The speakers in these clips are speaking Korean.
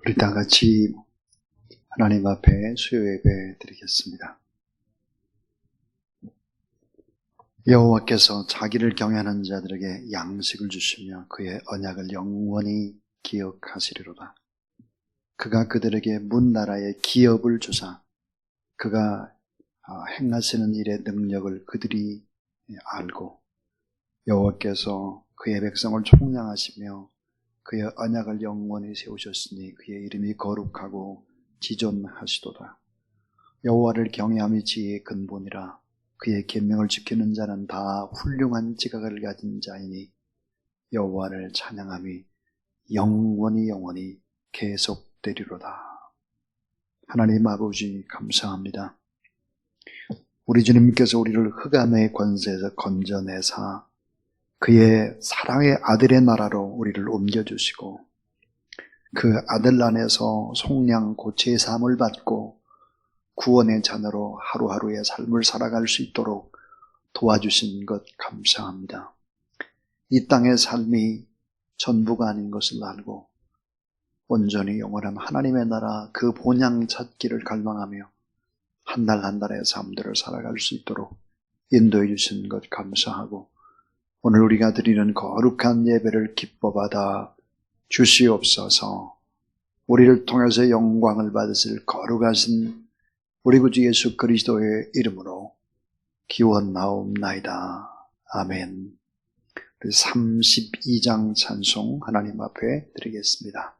우리 다 같이 하나님 앞에 수요 예배 드리겠습니다. 여호와께서 자기를 경외하는 자들에게 양식을 주시며 그의 언약을 영원히 기억하시리로다. 그가 그들에게 문 나라의 기업을 주사 그가 행하시는 일의 능력을 그들이 알고 여호와께서 그의 백성을 총량하시며 그의 언약을 영원히 세우셨으니 그의 이름이 거룩하고 지존하시도다. 여호와를 경외함이 지혜의 근본이라. 그의 계명을 지키는 자는 다 훌륭한 지각을 가진 자이니 여호와를 찬양함이 영원히 계속되리로다. 하나님 아버지 감사합니다. 우리 주님께서 우리를 흑암의 권세에서 건져내사 그의 사랑의 아들의 나라로 우리를 옮겨주시고 그 아들 안에서 속량 고체의 삶을 받고 구원의 자녀로 하루하루의 삶을 살아갈 수 있도록 도와주신 것 감사합니다. 이 땅의 삶이 전부가 아닌 것을 알고 온전히 영원한 하나님의 나라 그 본향 찾기를 갈망하며 한 달 한 달의 삶들을 살아갈 수 있도록 인도해 주신 것 감사하고 오늘 우리가 드리는 거룩한 예배를 기뻐받아 주시옵소서. 우리를 통해서 영광을 받으실 거룩하신 우리 구주 예수 그리스도의 이름으로 기원나옵나이다. 아멘. 32장 찬송 하나님 앞에 드리겠습니다.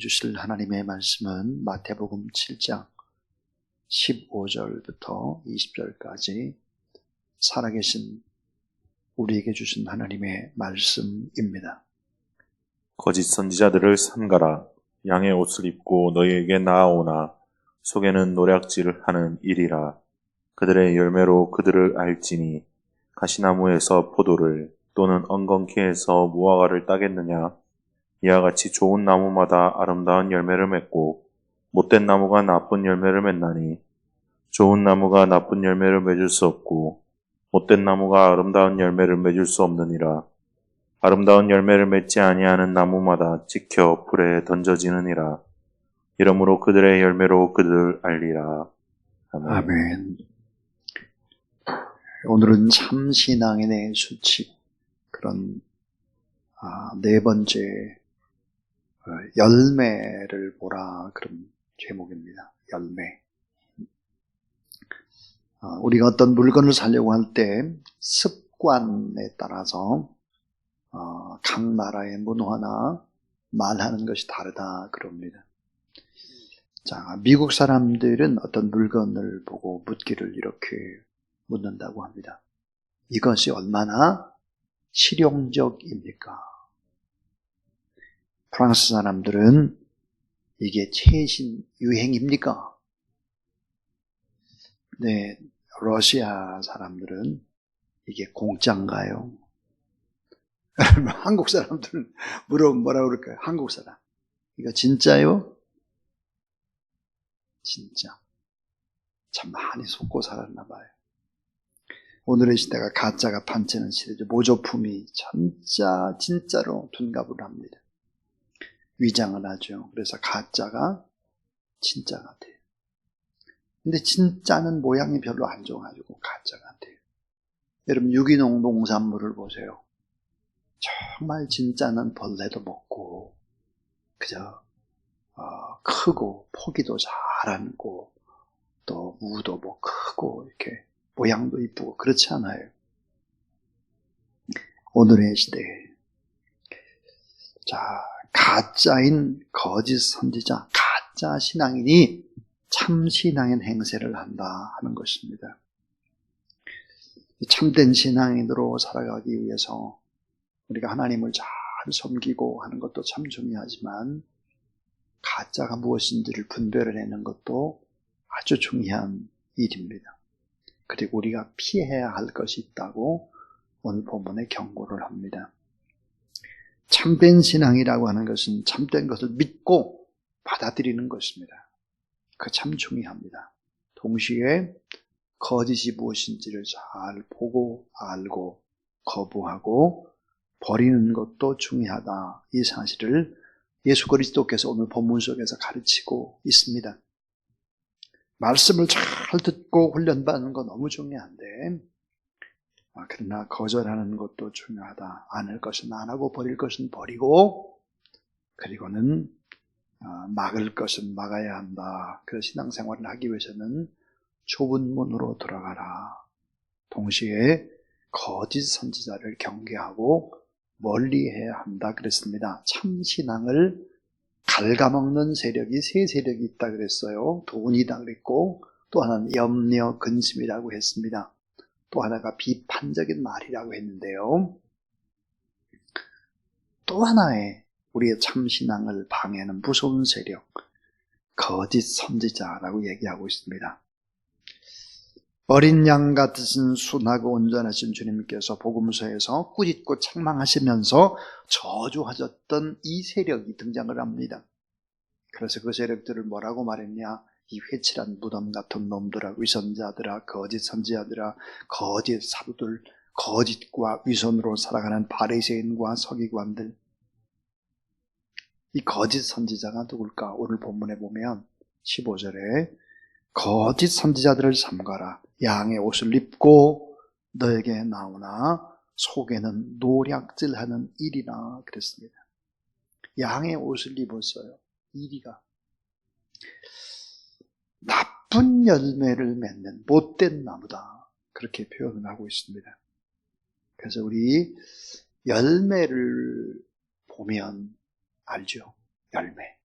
주실 하나님의 말씀은 마태복음 7장 15절부터 20절까지 살아계신 우리에게 주신 하나님의 말씀입니다. 거짓 선지자들을 삼가라. 양의 옷을 입고 너희에게 나아오나 속에는 노략질을 하는 일이라. 그들의 열매로 그들을 알지니 가시나무에서 포도를 또는 엉겅퀴에서 무화과를 따겠느냐. 이와 같이 좋은 나무마다 아름다운 열매를 맺고 못된 나무가 나쁜 열매를 맺나니 좋은 나무가 나쁜 열매를 맺을 수 없고 못된 나무가 아름다운 열매를 맺을 수 없느니라. 아름다운 열매를 맺지 아니하는 나무마다 찍혀 불에 던져지느니라. 이러므로 그들의 열매로 그들을 알리라. 아멘. 아멘. 오늘은 참신앙인의 수칙, 그런 네 번째 열매를 보라, 그런 제목입니다. 열매. 우리가 어떤 물건을 사려고 할 때 습관에 따라서 각 나라의 문화나 말하는 것이 다르다 그럽니다. 자, 미국 사람들은 어떤 물건을 보고 묻기를 이렇게 묻는다고 합니다. 이것이 얼마나 실용적입니까? 프랑스 사람들은 이게 최신 유행입니까? 네, 러시아 사람들은 이게 공짜인가요? 한국 사람들은 물어보면 뭐라고 그럴까요? 한국 사람. 이거 진짜요? 진짜. 참 많이 속고 살았나 봐요. 오늘의 시대가 가짜가 판치는 시대죠. 모조품이 진짜로 둔갑을 합니다. 위장을 하죠. 그래서 가짜가 진짜 같아요. 근데 진짜는 모양이 별로 안 좋아가지고 가짜 같아요. 여러분, 유기농 농산물을 보세요. 정말 진짜는 벌레도 먹고 그저 크고 포기도 잘하고 또 무도 뭐 크고 이렇게 모양도 이쁘고 그렇지 않아요. 오늘의 시대에 자, 가짜인 거짓 선지자, 가짜 신앙인이 참 신앙인 행세를 한다 하는 것입니다. 참된 신앙인으로 살아가기 위해서 우리가 하나님을 잘 섬기고 하는 것도 참 중요하지만 가짜가 무엇인지를 분별을 해내는 것도 아주 중요한 일입니다. 그리고 우리가 피해야 할 것이 있다고 오늘 본문에 경고를 합니다. 참된 신앙이라고 하는 것은 참된 것을 믿고 받아들이는 것입니다. 그 참 중요합니다. 동시에 거짓이 무엇인지를 잘 보고 알고 거부하고 버리는 것도 중요하다. 이 사실을 예수 그리스도께서 오늘 본문 속에서 가르치고 있습니다. 말씀을 잘 듣고 훈련받는 건 너무 중요한데 그러나 거절하는 것도 중요하다. 안 할 것은 안 하고 버릴 것은 버리고 그리고는 막을 것은 막아야 한다. 그래서 신앙생활을 하기 위해서는 좁은 문으로 들어가라. 동시에 거짓 선지자를 경계하고 멀리해야 한다 그랬습니다. 참 신앙을 갉아먹는 세력이 세 세력이 있다 그랬어요. 돈이다 그랬고 또 하나는 염려, 근심이라고 했습니다. 또 하나가 비판적인 말이라고 했는데요. 또 하나의 우리의 참신앙을 방해하는 무서운 세력, 거짓 선지자라고 얘기하고 있습니다. 어린 양 같으신 순하고 온전하신 주님께서 복음서에서 꾸짖고 책망하시면서 저주하셨던 이 세력이 등장을 합니다. 그래서 그 세력들을 뭐라고 말했냐? 이 회칠한 무덤 같은 놈들아, 위선자들아, 거짓 선지자들아, 거짓 사도들, 거짓과 위선으로 살아가는 바리새인과 서기관들. 이 거짓 선지자가 누굴까? 오늘 본문에 보면 15절에 거짓 선지자들을 삼가라. 양의 옷을 입고 너에게 나오나 속에는 노략질하는 이리라 그랬습니다. 양의 옷을 입었어요. 이리가 나쁜 열매를 맺는 못된 나무다. 그렇게 표현을 하고 있습니다. 그래서 우리 열매를 보면 알죠? 열매.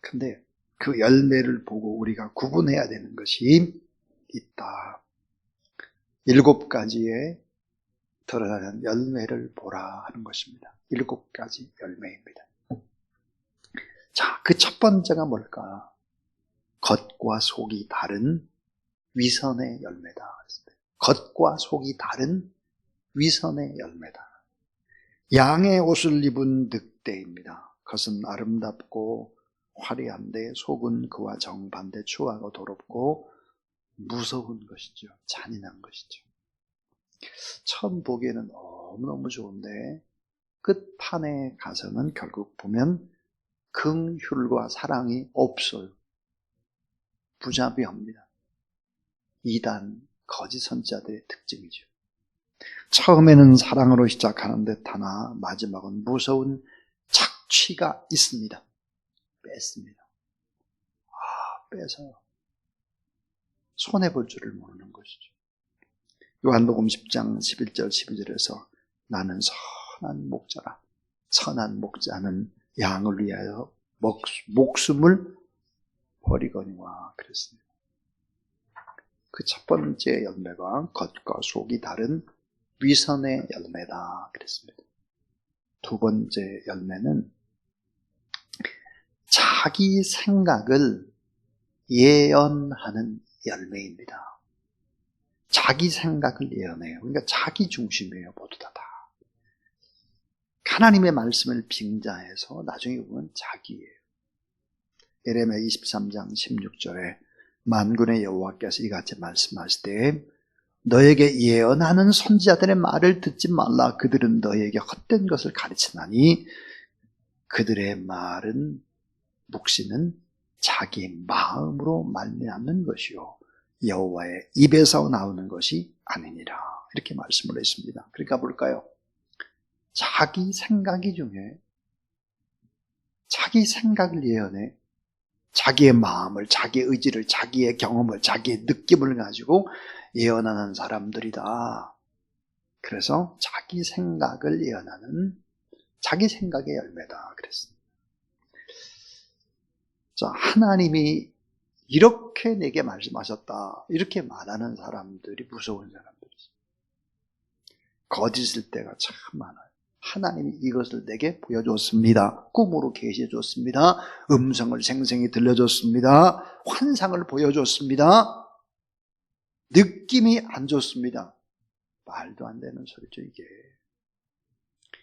근데 그 열매를 보고 우리가 구분해야 되는 것이 있다. 7가지의 드러나는 열매를 보라 하는 것입니다. 7가지 열매입니다. 자, 그 첫 번째가 뭘까? 겉과 속이 다른 위선의 열매다. 겉과 속이 다른 위선의 열매다. 양의 옷을 입은 늑대입니다. 겉은 아름답고 화려한데 속은 그와 정반대 추하고 더럽고 무서운 것이죠. 잔인한 것이죠. 처음 보기에는 너무너무 좋은데 끝판에 가서는 결국 보면 긍휼과 사랑이 없어요. 부자비합니다. 이단, 거짓 선지자들의 특징이죠. 처음에는 사랑으로 시작하는 듯 하나 마지막은 무서운 착취가 있습니다. 뺐습니다. 빼서요. 손해볼 줄을 모르는 것이죠. 요한복음 10장 11절 12절에서 나는 선한 목자라. 선한 목자는 양을 위하여 목숨을 버리거니와 그랬습니다. 그 첫 번째 열매가 겉과 속이 다른 위선의 열매다 그랬습니다. 두 번째 열매는 자기 생각을 예언하는 열매입니다. 자기 생각을 예언해요. 그러니까 자기 중심이에요. 모두 다. 하나님의 말씀을 빙자해서 나중에 보면 자기예요. 예레미야 23장 16절에 만군의 여호와께서 이같이 말씀하실 때 너에게 예언하는 선지자들의 말을 듣지 말라. 그들은 너에게 헛된 것을 가르치나니 그들의 말은 묵시는 자기 마음으로 말미암는 것이요 여호와의 입에서 나오는 것이 아니니라. 이렇게 말씀을 했습니다. 그러니까 볼까요? 자기 생각이 중에 자기 생각을 예언해 자기의 마음을, 자기의 의지를, 자기의 경험을, 자기의 느낌을 가지고 예언하는 사람들이다. 그래서 자기 생각을 예언하는 자기 생각의 열매다 그랬습니다. 자, 하나님이 이렇게 내게 말씀하셨다. 이렇게 말하는 사람들이 무서운 사람들이죠. 거짓일 때가 참 많아요. 하나님이 이것을 내게 보여줬습니다. 꿈으로 계시해줬습니다. 음성을 생생히 들려줬습니다. 환상을 보여줬습니다. 느낌이 안 좋습니다. 말도 안 되는 소리죠, 이게.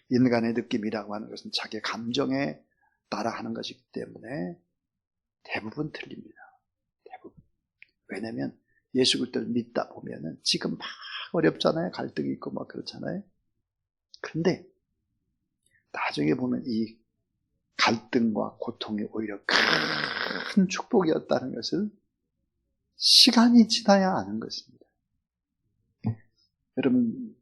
인간의 느낌이라고 하는 것은 자기 감정에 따라 하는 것이기 때문에 대부분 틀립니다. 대부분. 왜냐면 예수 그리스도를 믿다 보면은 지금 막 어렵잖아요. 갈등이 있고 막 그렇잖아요. 그런데 나중에 보면 이 갈등과 고통이 오히려 큰 축복이었다는 것을 시간이 지나야 아는 것입니다. 여러분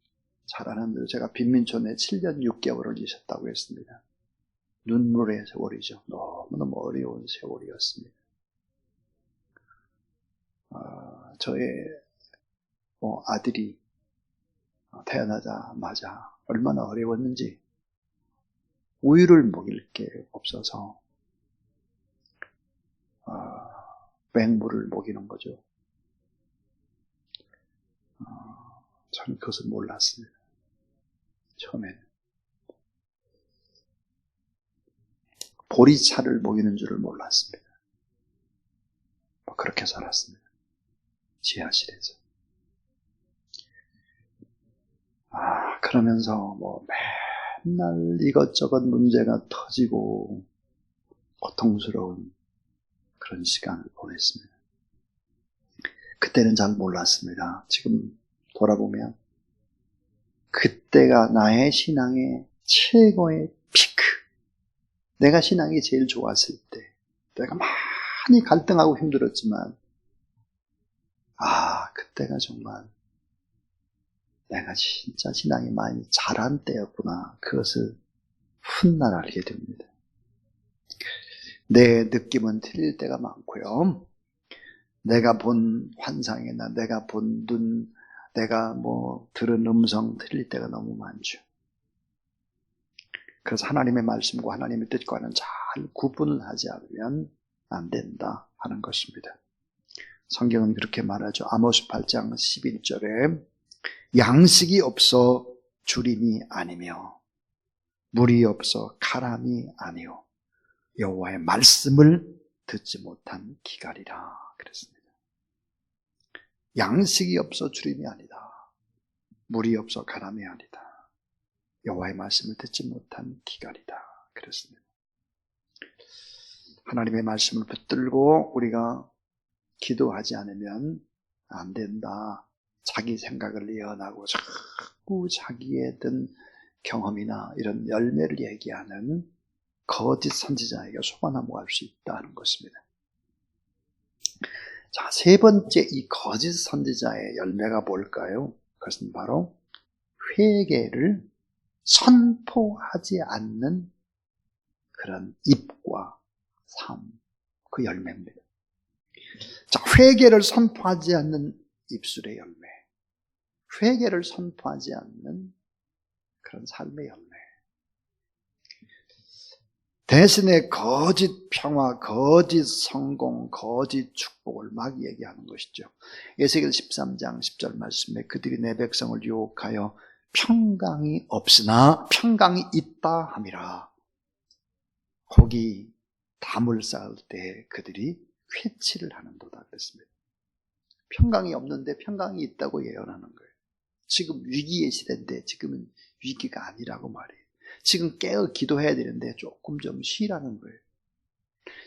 잘 아는 대로 제가 빈민촌에 7년 6개월을 있었다고 했습니다. 눈물의 세월이죠. 너무너무 어려운 세월이었습니다. 저의 아들이 태어나자마자 얼마나 어려웠는지 우유를 먹일 게 없어서 맹물을 먹이는 거죠. 저는 그것을 몰랐습니다. 처음에는. 보리차를 먹이는 줄을 몰랐습니다. 그렇게 살았습니다. 지하실에서. 그러면서 맨날 이것저것 문제가 터지고 고통스러운 그런 시간을 보냈습니다. 그때는 잘 몰랐습니다. 지금 돌아보면 그때가 나의 신앙의 최고의 피크. 내가 신앙이 제일 좋았을 때, 내가 많이 갈등하고 힘들었지만 그때가 정말 내가 진짜 신앙이 많이 자란 때였구나. 그것을 훗날 알게 됩니다. 내 느낌은 틀릴 때가 많고요. 내가 본 환상이나 내가 본 눈, 내가 들은 음성 틀릴 때가 너무 많죠. 그래서 하나님의 말씀과 하나님의 뜻과는 잘 구분을 하지 않으면 안 된다 하는 것입니다. 성경은 그렇게 말하죠. 아모스 8장 11절에 양식이 없어 주림이 아니며 물이 없어 가람이 아니요 여호와의 말씀을 듣지 못한 기갈이라 그랬습니다. 양식이 없어 주림이 아니다. 물이 없어 가람이 아니다. 여호와의 말씀을 듣지 못한 기갈이다 그랬습니다. 하나님의 말씀을 붙들고 우리가 기도하지 않으면 안 된다. 자기 생각을 예언하고 자꾸 자기의 어떤 경험이나 이런 열매를 얘기하는 거짓 선지자에게 속아 넘어갈 수 있다는 것입니다. 자, 세 번째 이 거짓 선지자의 열매가 뭘까요? 그것은 바로 회개를 선포하지 않는 그런 입과 삶, 그 열매입니다. 자, 회개를 선포하지 않는 입술의 열매, 회개를 선포하지 않는 그런 삶의 열매. 대신에 거짓 평화, 거짓 성공, 거짓 축복을 막 얘기하는 것이죠. 에스겔 13장 10절 말씀에 그들이 내 백성을 유혹하여 평강이 없으나 평강이 있다 함이라. 거기 담을 쌓을 때 그들이 회치를 하는도다 그랬습니다. 평강이 없는데 평강이 있다고 예언하는 거예요. 지금 위기의 시대인데 지금은 위기가 아니라고 말해요. 지금 깨어 기도해야 되는데 조금 좀 쉬라는 거예요.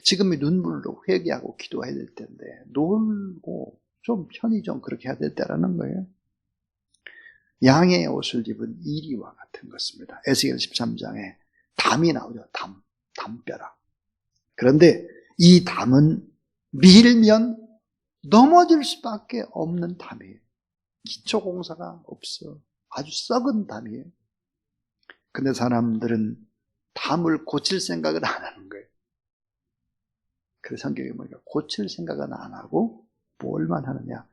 지금이 눈물로 회개하고 기도해야 될 텐데 놀고 좀 편히 좀 그렇게 해야 될 때라는 거예요. 양의 옷을 입은 이리와 같은 것입니다. 에스겔 13장에 담이 나오죠. 담벼락. 그런데 이 담은 밀면 넘어질 수밖에 없는 담이에요. 기초공사가 없어. 아주 썩은 담이에요. 근데 사람들은 담을 고칠 생각은 안 하는 거예요. 그래서 성경에 보니까 고칠 생각은 안 하고 뭘만 하느냐?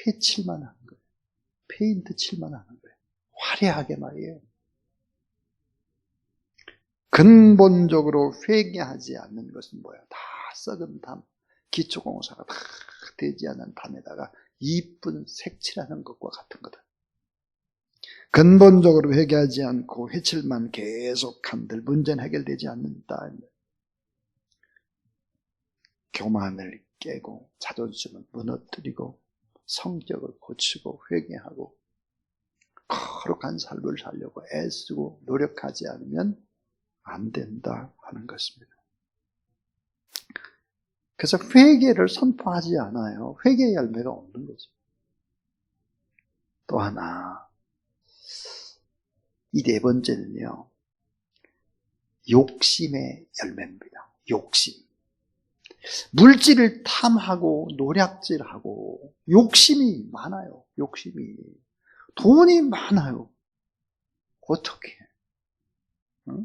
회칠만 하는 거예요. 페인트 칠만 하는 거예요. 화려하게 말이에요. 근본적으로 회개하지 않는 것은 뭐예요? 다 썩은 담, 기초공사가 다 되지 않은 담에다가 이쁜 색칠하는 것과 같은 거다. 근본적으로 회개하지 않고 회칠만 계속한들 문제는 해결되지 않는다. 교만을 깨고 자존심을 무너뜨리고 성격을 고치고 회개하고 거룩한 삶을 살려고 애쓰고 노력하지 않으면 안 된다 하는 것입니다. 그래서 회개를 선포하지 않아요. 회개의 열매가 없는 거죠. 또 하나, 이 네 번째는요, 욕심의 열매입니다. 욕심. 물질을 탐하고 노략질하고 욕심이 많아요. 욕심이. 돈이 많아요. 어떻게? 응?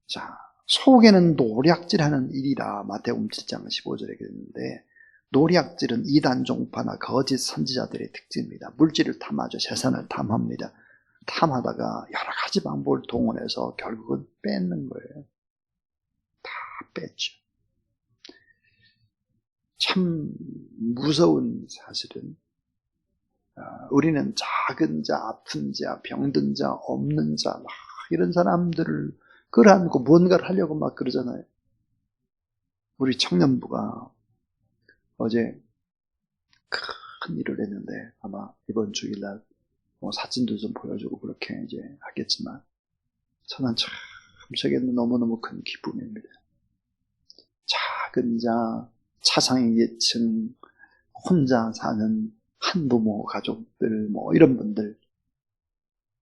자, 속에는 노략질하는 일이라 마태복음 7장 15절에 그랬는데 노략질은 이단 종파나 거짓 선지자들의 특징입니다. 물질을 탐하죠. 재산을 탐합니다. 탐하다가 여러 가지 방법을 동원해서 결국은 뺏는 거예요. 다 뺐죠. 참 무서운 사실은 우리는 작은 자, 아픈 자, 병든 자, 없는 자 막 이런 사람들을 끌어안고 뭔가를 하려고 막 그러잖아요. 우리 청년부가 어제 큰 일을 했는데 아마 이번 주일날 사진도 좀 보여주고 그렇게 이제 하겠지만 저는 참 제게는 너무너무 큰 기쁨입니다. 작은 자, 차상위 계층, 혼자 사는 한부모 가족들 이런 분들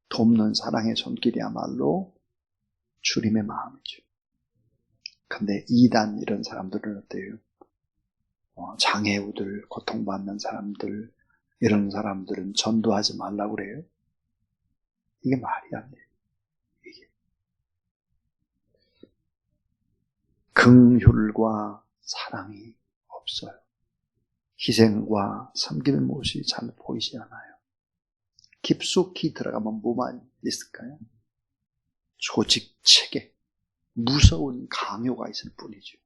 돕는 사랑의 손길이야말로 주님의 마음이죠. 근데 이단 이런 사람들은 어때요? 장애우들, 고통받는 사람들 이런 사람들은 전도하지 말라고 그래요. 이게 말이 안 돼요. 이게 긍휼과 사랑이 없어요. 희생과 섬기는 모습이 잘 보이지 않아요. 깊숙이 들어가면 뭐만 있을까요? 조직체계, 무서운 강요가 있을 뿐이죠.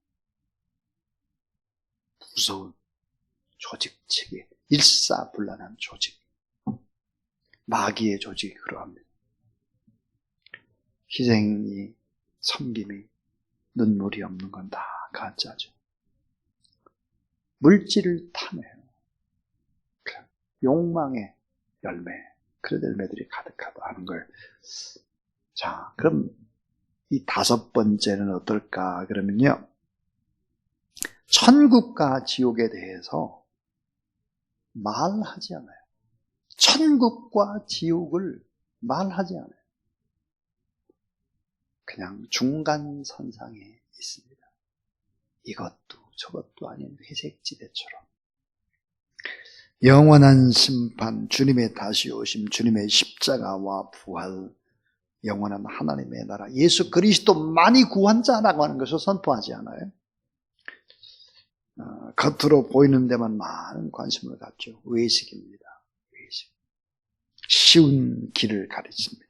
무서운 조직체계, 일사불란한 조직, 마귀의 조직이 그러합니다. 희생이, 섬김이, 눈물이 없는 건 다 가짜죠. 물질을 탐해요. 욕망의 열매, 그런 열매들이 가득하다는 걸. 자, 그럼 이 다섯 번째는 어떨까? 그러면요, 천국과 지옥에 대해서 말하지 않아요. 천국과 지옥을 말하지 않아요. 그냥 중간선상에 있습니다. 이것도 저것도 아닌 회색지대처럼. 영원한 심판, 주님의 다시 오심, 주님의 십자가와 부활, 영원한 하나님의 나라, 예수 그리스도만이 구원자라고 하는 것을 선포하지 않아요. 겉으로 보이는 데만 많은 관심을 갖죠. 외식입니다. 외식. 쉬운 길을 가르칩니다.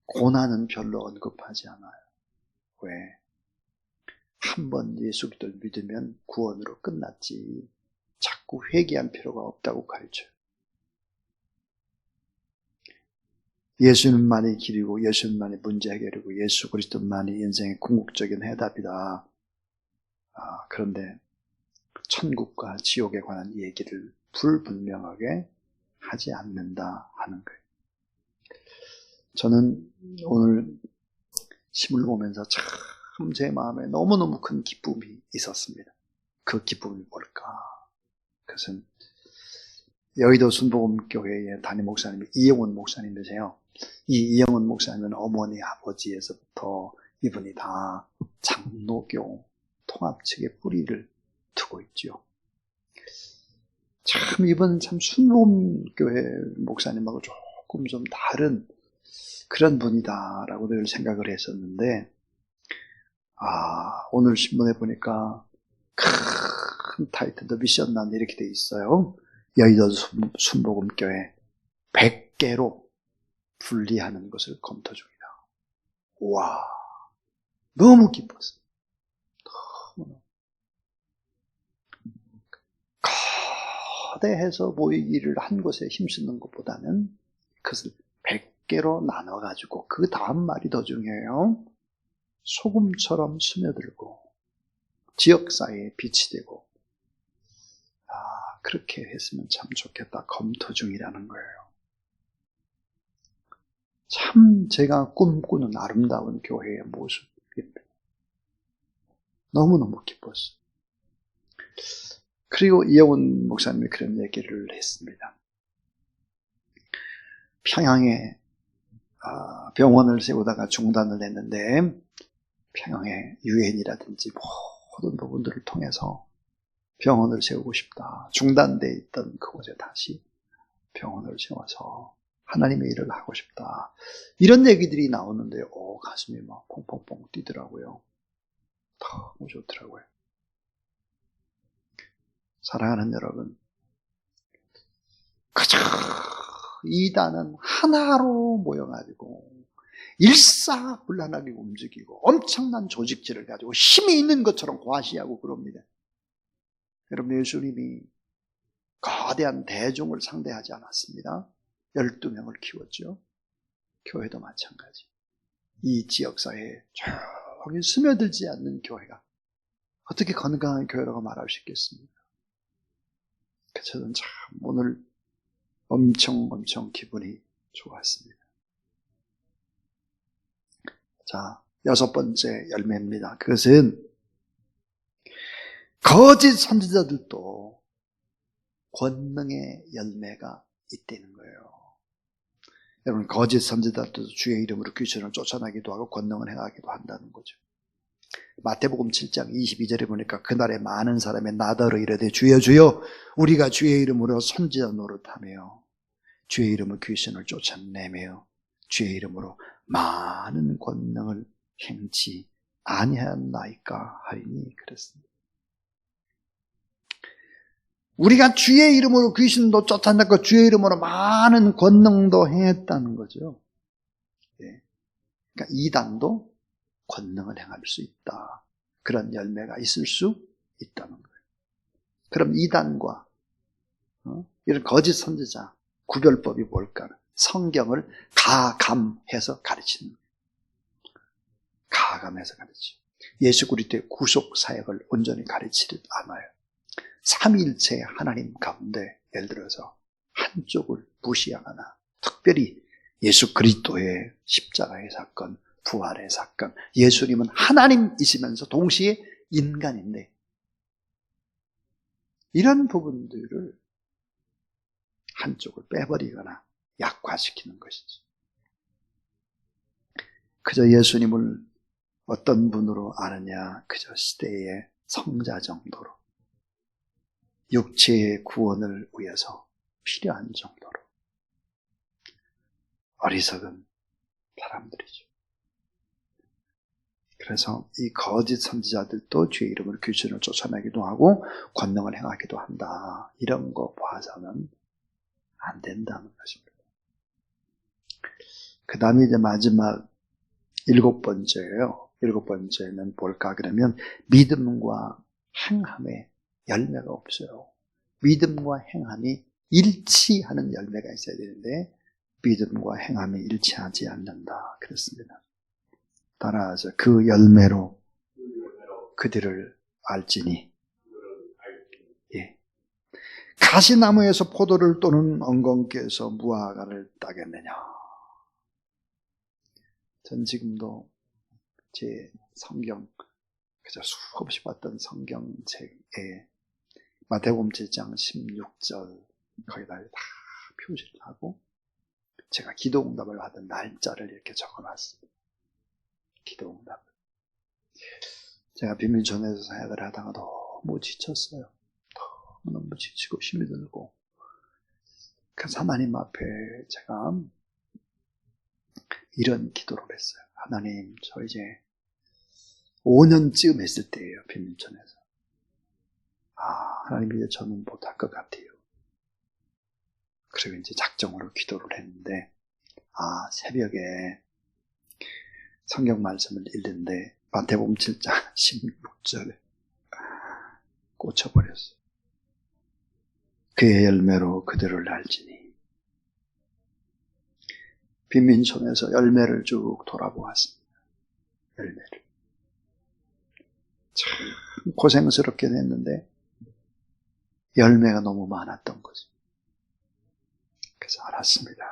고난은 별로 언급하지 않아요. 왜? 한 번 예수 그리스도를 믿으면 구원으로 끝났지 자꾸 회개할 필요가 없다고 가르쳐요. 예수님만이 길이고 예수님만이 문제 해결이고 예수 그리스도만이 인생의 궁극적인 해답이다. 그런데 천국과 지옥에 관한 얘기를 불분명하게 하지 않는다 하는 거예요. 저는 오늘 심을 보면서 참 제 마음에 너무너무 큰 기쁨이 있었습니다. 그 기쁨이 뭘까? 그것은 여의도 순복음교회의 담임 목사님이 이영훈 목사님이세요. 이 이영훈 목사님은 어머니 아버지에서부터 이분이 다 장로교 통합 측에 뿌리를 두고 있죠. 참 이분은 참 순복음교회 목사님하고 조금 좀 다른 그런 분이다라고 늘 생각을 했었는데 오늘 신문에 보니까 큰 타이틀 더 미션난 이렇게 돼 있어요. 여의도 순복음교회 100개로 분리하는 것을 검토 중이다. 와, 너무 기뻤어요. 너무 거대해서 보이기를 한 곳에 힘쓰는 것보다는 그것을 100개로 나눠가지고 그 다음 말이 더 중요해요. 소금처럼 스며들고 지역사회에 빛이 되고 그렇게 했으면 참 좋겠다. 검토 중이라는 거예요. 참 제가 꿈꾸는 아름다운 교회의 모습입니다. 너무너무 기뻤어요. 그리고 이영훈 목사님이 그런 얘기를 했습니다. 평양에 병원을 세우다가 중단을 했는데 평양에 유엔이라든지 모든 부분들을 통해서 병원을 세우고 싶다. 중단되어 있던 그곳에 다시 병원을 세워서 하나님의 일을 하고 싶다. 이런 얘기들이 나오는데 가슴이 막 퐁퐁퐁 뛰더라고요. 너무 좋더라고요. 사랑하는 여러분, 그저 이단은 하나로 모여가지고 일사불란하게 움직이고 엄청난 조직질을 가지고 힘이 있는 것처럼 과시하고 그럽니다. 여러분, 예수님이 거대한 대중을 상대하지 않았습니다. 12명을 키웠죠. 교회도 마찬가지. 이 지역사회에 조금 스며들지 않는 교회가 어떻게 건강한 교회라고 말할 수 있겠습니까? 그래서 저는 참 오늘 엄청 기분이 좋았습니다. 자, 6번째 열매입니다. 그것은 거짓 선지자들도 권능의 열매가 있다는 거예요. 여러분, 거짓 선지자들도 주의 이름으로 귀신을 쫓아나기도 하고 권능을 행하기도 한다는 거죠. 마태복음 7장 22절에 보니까 그날에 많은 사람이 나더러 이르되 주여 주여 우리가 주의 이름으로 선지자 노릇하며 주의 이름으로 귀신을 쫓아내며 주의 이름으로 많은 권능을 행치 아니하였나이까 하리니 그랬습니다. 우리가 주의 이름으로 귀신도 쫓아냈고 주의 이름으로 많은 권능도 행했다는 거죠. 네. 그러니까 이단도 권능을 행할 수 있다. 그런 열매가 있을 수 있다는 거예요. 그럼 이단과 이런 거짓 선지자 구별법이 뭘까? 성경을 가감해서 가르치는 거예요. 가감해서 가르치죠. 예수 그리스도의 구속 사역을 온전히 가르치지 않아요. 삼위일체 하나님 가운데 예를 들어서 한쪽을 무시하거나 특별히 예수 그리스도의 십자가의 사건, 부활의 사건, 예수님은 하나님이시면서 동시에 인간인데 이런 부분들을 한쪽을 빼버리거나 약화시키는 것이지. 그저 예수님을 어떤 분으로 아느냐, 그저 시대의 성자 정도로, 육체의 구원을 위해서 필요한 정도로. 어리석은 사람들이죠. 그래서 이 거짓 선지자들도 주의 이름으로 귀신을 쫓아내기도 하고 권능을 행하기도 한다. 이런 거 봐서는 안 된다는 것입니다. 그 다음에 이제 마지막 7번째예요. 7번째는 뭘까 그러면 믿음과 행함에 열매가 없어요. 믿음과 행함이 일치하는 열매가 있어야 되는데 믿음과 행함이 일치하지 않는다 그랬습니다. 따라서 그 열매로 그들을 알지니. 예. 가시나무에서 포도를 또는 엉겅퀴에서 무화과를 따겠느냐. 전 지금도 제 성경, 그저 수없이 봤던 성경책에 마태복음 7장 16절 거기다 다 표시를 하고 제가 기도응답을 받은 날짜를 이렇게 적어놨습니다. 기도응답. 제가 비밀전에서 사역을 하다가 너무 지쳤어요. 너무 지치고 힘이 들고 그래서 하나님 앞에 제가 이런 기도를 했어요. 하나님, 저 이제 5년쯤 했을 때예요. 비밀전에서. 하나님 이제 저는 못할 것 같아요. 그리고 이제 작정으로 기도를 했는데 새벽에 성경 말씀을 읽는데 마태복음 7장 16절에 꽂혀버렸어요. 그의 열매로 그들을 알지니. 빈민촌에서 열매를 쭉 돌아보았습니다. 열매를. 참 고생스럽게 했는데 열매가 너무 많았던 거죠. 그래서 알았습니다.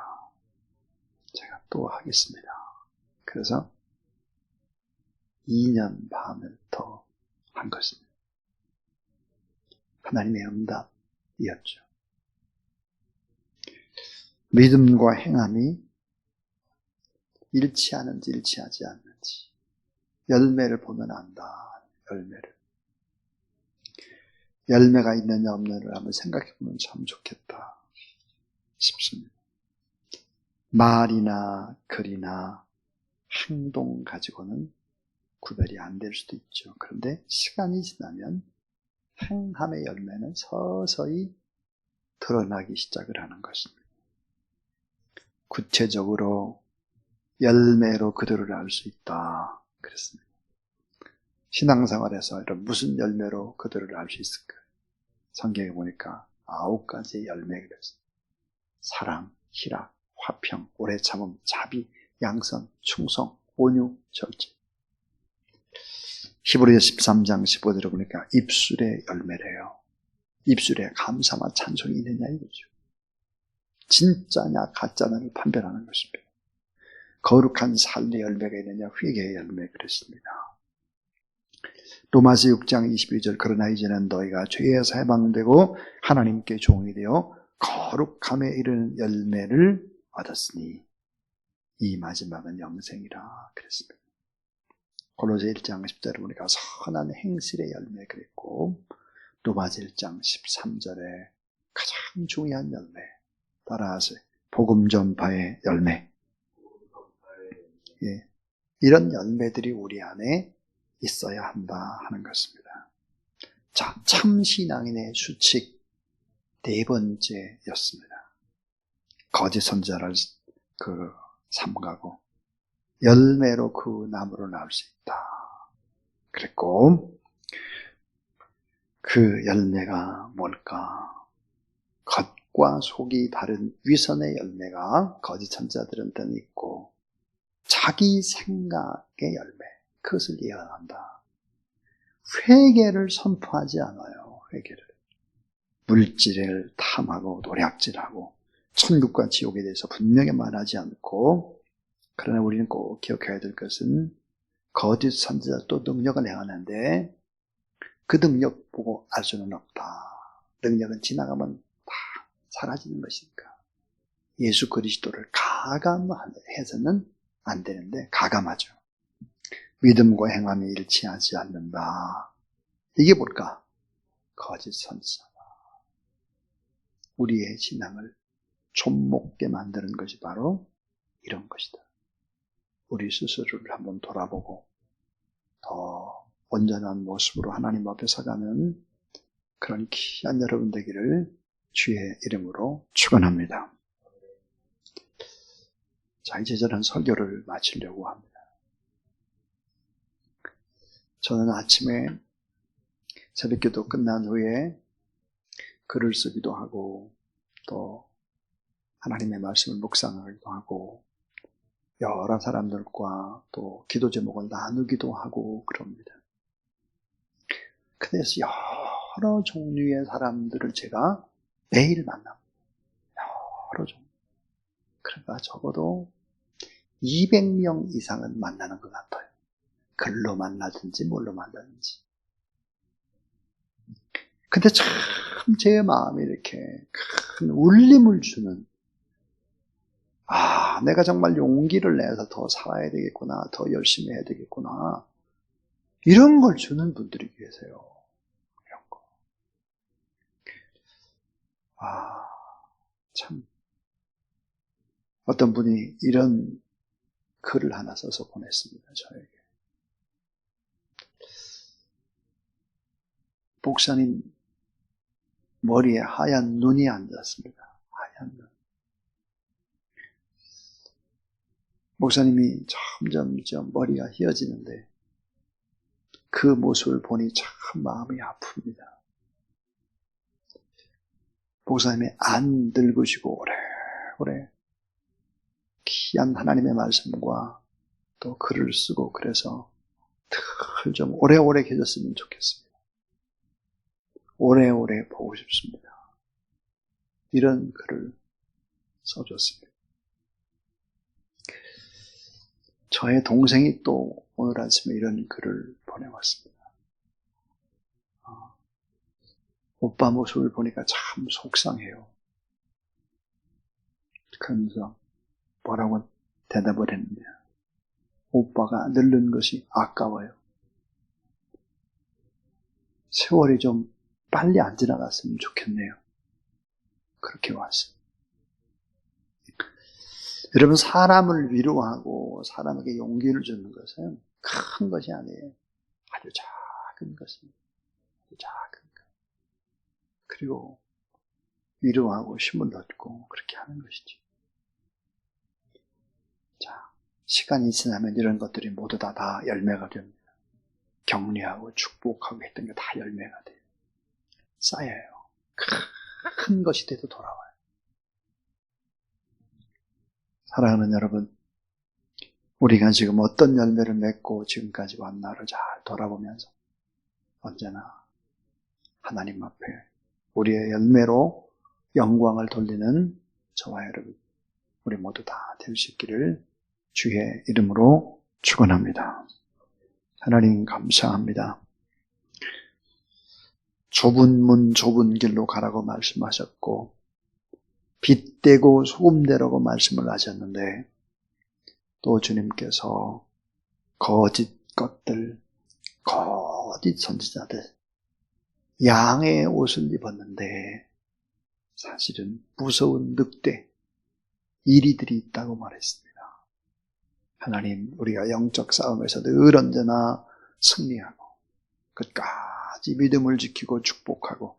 제가 또 하겠습니다. 그래서 2년 반을 더 한 것입니다. 하나님의 응답이었죠. 믿음과 행함이 일치하는지 일치하지 않는지 열매를 보면 안다. 열매가 있느냐 없느냐를 한번 생각해 보면 참 좋겠다 싶습니다. 말이나 글이나 행동 가지고는 구별이 안 될 수도 있죠. 그런데 시간이 지나면 행함의 열매는 서서히 드러나기 시작을 하는 것입니다. 구체적으로 열매로 그들을 알 수 있다 그랬습니다. 신앙생활에서 이런 무슨 열매로 그들을 알 수 있을까요? 성경에 보니까 9가지의 열매가 있어요. 사랑, 희락, 화평, 오래 참음, 자비, 양선, 충성, 온유, 절제. 히브리서 13장 15절에 보니까 입술의 열매래요. 입술에 감사와 찬송이 있느냐 이거죠. 진짜냐 가짜냐를 판별하는 것입니다. 거룩한 삶의 열매가 있느냐 회개의 열매 그랬습니다. 로마서 6장 22절 그러나 이제는 너희가 죄에서 해방되고 하나님께 종이 되어 거룩함에 이르는 열매를 얻었으니 이 마지막은 영생이라 그랬습니다. 골로새 1장 10절에 보니까 선한 행실의 열매 그랬고 로마서 1장 13절에 가장 중요한 열매 따라하세요. 복음 전파의 열매. 예, 이런 열매들이 우리 안에 있어야 한다 하는 것입니다. 자, 참신앙인의 수칙 4번째였습니다. 거짓 선지자를 삼가고 열매로 그 나무를 알 수 있다. 그랬고 그 열매가 뭘까? 겉과 속이 다른 위선의 열매가 거짓 선지자들한테는 있고 자기 생각의 열매 그것을 예언한다. 회개를 선포하지 않아요. 회개를. 물질을 탐하고 노략질하고 천국과 지옥에 대해서 분명히 말하지 않고 그러나 우리는 꼭 기억해야 될 것은 거짓 선지자 또 능력을 행하는데 그 능력 보고 알 수는 없다. 능력은 지나가면 다 사라지는 것이니까 예수 그리스도를 가감해서는 안 되는데 가감하죠. 믿음과 행함이 일치하지 않는다. 이게 뭘까? 거짓 선지자다. 우리의 신앙을 좀먹게 만드는 것이 바로 이런 것이다. 우리 스스로를 한번 돌아보고 더 온전한 모습으로 하나님 앞에 서가는 그런 귀한 여러분 되기를 주의 이름으로 축원합니다. 자, 이제 저는 설교를 마치려고 합니다. 저는 아침에 새벽기도 끝난 후에 글을 쓰기도 하고 또 하나님의 말씀을 묵상하기도 하고 여러 사람들과 또 기도 제목을 나누기도 하고 그럽니다. 그래서 여러 종류의 사람들을 제가 매일 만납니다. 여러 종류. 그러니까 적어도 200명 이상은 만나는 것 같아요. 글로 만나든지 뭘로 만나든지. 근데 참 제 마음에 이렇게 큰 울림을 주는, 내가 정말 용기를 내서 더 살아야 되겠구나, 더 열심히 해야 되겠구나, 이런 걸 주는 분들이 계세요. 이런 거. 참. 어떤 분이 이런 글을 하나 써서 보냈습니다, 저에게. 목사님 머리에 하얀 눈이 앉았습니다. 하얀 눈. 목사님이 점점 머리가 휘어지는데 그 모습을 보니 참 마음이 아픕니다. 목사님이 안 늙으시고 오래 귀한 하나님의 말씀과 또 글을 쓰고 그래서 늘 좀 오래오래 계셨으면 좋겠습니다. 오래오래 보고 싶습니다. 이런 글을 써줬습니다. 저의 동생이 또 오늘 아침에 이런 글을 보내왔습니다. 오빠 모습을 보니까 참 속상해요. 그러면서 뭐라고 대답을 했느냐. 오빠가 늙는 것이 아까워요. 세월이 좀 빨리 안 지나갔으면 좋겠네요. 그렇게 왔어요. 여러분, 사람을 위로하고 사람에게 용기를 주는 것은 큰 것이 아니에요. 아주 작은 것입니다. 아주 작은 것. 그리고 위로하고 힘을 얻고 그렇게 하는 것이죠. 자, 시간이 지나면 이런 것들이 모두 다 열매가 됩니다. 격려하고 축복하고 했던 게 다 열매가 돼요. 쌓여요. 큰 것이 돼도 돌아와요. 사랑하는 여러분, 우리가 지금 어떤 열매를 맺고 지금까지 왔나를 잘 돌아보면서 언제나 하나님 앞에 우리의 열매로 영광을 돌리는 저와 여러분, 우리 모두 다 될 수 있기를 주의 이름으로 축원합니다. 하나님 감사합니다. 좁은 문 좁은 길로 가라고 말씀하셨고 빛되고 소금되라고 말씀을 하셨는데 또 주님께서 거짓 것들, 거짓 선지자들, 양의 옷을 입었는데 사실은 무서운 늑대, 이리들이 있다고 말했습니다. 하나님, 우리가 영적 싸움에서 늘 언제나 승리하고 끝까지 믿음을 지키고 축복하고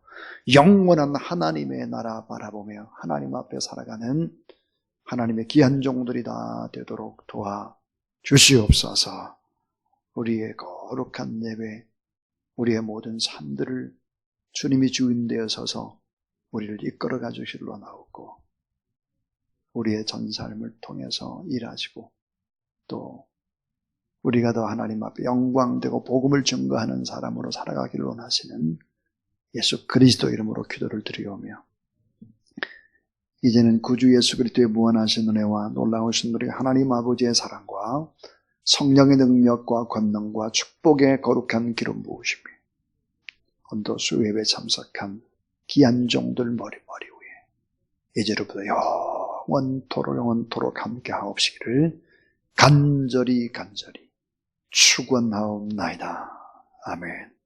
영원한 하나님의 나라 바라보며 하나님 앞에 살아가는 하나님의 귀한 종들이 다 되도록 도와 주시옵소서. 우리의 거룩한 예배, 우리의 모든 삶들을 주님이 주인 되어 서서 우리를 이끌어가 주실로 나오고 우리의 전 삶을 통해서 일하시고 또 우리가 더 하나님 앞에 영광되고 복음을 증거하는 사람으로 살아가기를 원하시는 예수 그리스도 이름으로 기도를 드리오며 이제는 구주 예수 그리스도의 무한하신 은혜와 놀라우신 우리 하나님 아버지의 사랑과 성령의 능력과 권능과 축복의 거룩한 기름 부으심이 언더스 예배 참석한 귀한 종들 머리 위에 이제로부터 영원토록 함께 하옵시기를 간절히 축원하옵나이다. 아멘.